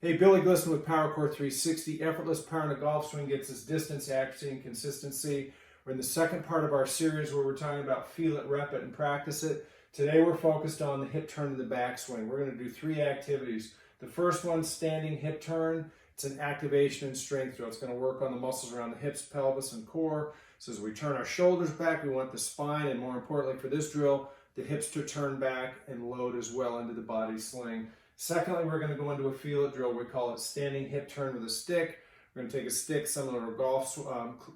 Hey, Billy Glisson with PowerCore 360. Effortless power in a golf swing gets us distance, accuracy, and consistency. We're in the second part of our series where we're talking about feel it, rep it, and practice it. Today we're focused on the hip turn to the backswing. We're going to do 3 activities. The first one, standing hip turn. It's an activation and strength drill. It's going to work on the muscles around the hips, pelvis, and core. So as we turn our shoulders back, we want the spine, and more importantly for this drill, the hips to turn back and load as well into the body sling. Secondly, we're going to go into a feel it drill. We call it standing hip turn with a stick. We're going to take a stick similar to a golf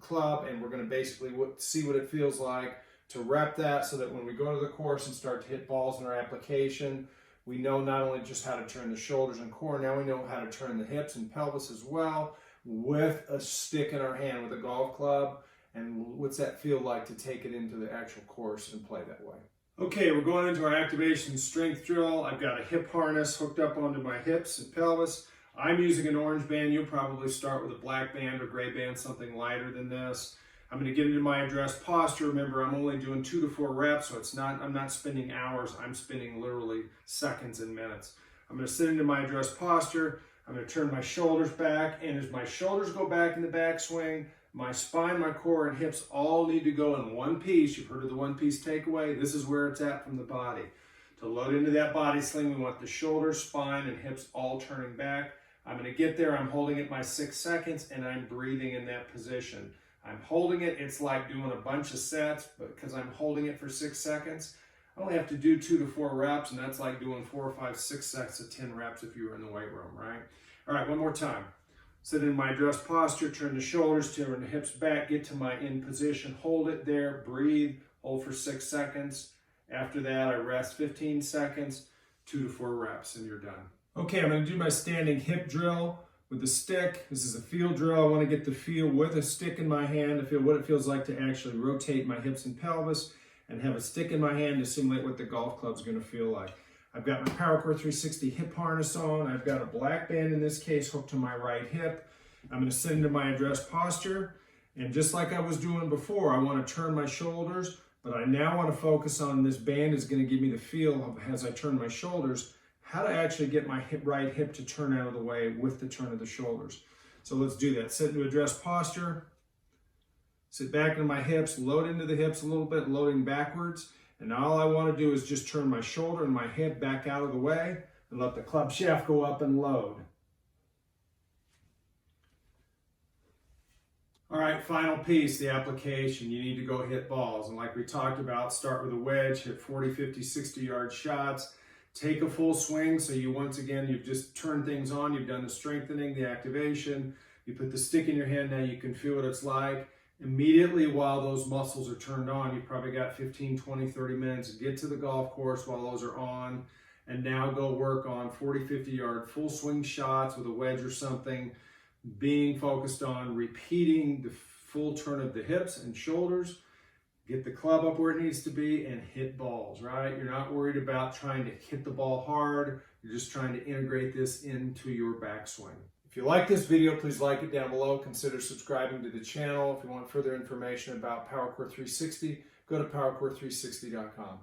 club, and we're going to basically see what it feels like to rep that so that when we go to the course and start to hit balls in our application, we know not only just how to turn the shoulders and core, now we know how to turn the hips and pelvis as well with a stick in our hand with a golf club. And what's that feel like to take it into the actual course and play that way? Okay, we're going into our activation strength drill. I've got a hip harness hooked up onto my hips and pelvis. I'm using an orange band. You'll probably start with a black band or gray band, something lighter than this. I'm going to get into my addressed posture. Remember, I'm only doing 2 to 4 reps, so I'm not spending hours. I'm spending literally seconds and minutes. I'm going to sit into my addressed posture. I'm going to turn my shoulders back, and as my shoulders go back in the backswing, my spine, my core, and hips all need to go in one piece. You've heard of the one-piece takeaway. This is where it's at from the body. To load into that body sling, we want the shoulders, spine, and hips all turning back. I'm going to get there. I'm holding it my 6 seconds, and I'm breathing in that position. I'm holding it. It's like doing a bunch of sets, but because I'm holding it for 6 seconds, I only have to do 2 to 4 reps, and that's like doing 4 or 5, 6 sets of 10 reps if you were in the weight room, right? All right, one more time. Sit in my addressed posture, turn the shoulders, turn the hips back, get to my in position, hold it there, breathe, hold for 6 seconds. After that, I rest 15 seconds, 2 to 4 reps, and you're done. Okay, I'm gonna do my standing hip drill with the stick. This is a feel drill. I wanna get the feel with a stick in my hand to feel what it feels like to actually rotate my hips and pelvis and have a stick in my hand to simulate what the golf club's gonna feel like. I've got my PowerCore 360 hip harness on. I've got a black band in this case hooked to my right hip. I'm going to sit into my addressed posture. And just like I was doing before, I want to turn my shoulders, but I now want to focus on this band is going to give me the feel of, as I turn my shoulders, how to actually get my right hip to turn out of the way with the turn of the shoulders. So let's do that. Sit into addressed posture. Sit back into my hips, load into the hips a little bit, loading backwards. And all I want to do is just turn my shoulder and my head back out of the way and let the club shaft go up and load. All right, final piece, the application. You need to go hit balls. And like we talked about, start with a wedge, hit 40, 50, 60-yard shots. Take a full swing. So you've just turned things on. You've done the strengthening, the activation. You put the stick in your hand. Now you can feel what it's like. Immediately while those muscles are turned on, you've probably got 15, 20, 30 minutes to get to the golf course while those are on, and now go work on 40, 50-yard full swing shots with a wedge or something, being focused on repeating the full turn of the hips and shoulders, get the club up where it needs to be, and hit balls, right? You're not worried about trying to hit the ball hard. You're just trying to integrate this into your backswing. If you like this video, please like it down below. Consider subscribing to the channel. If you want further information about PowerCore 360, go to PowerCore360.com.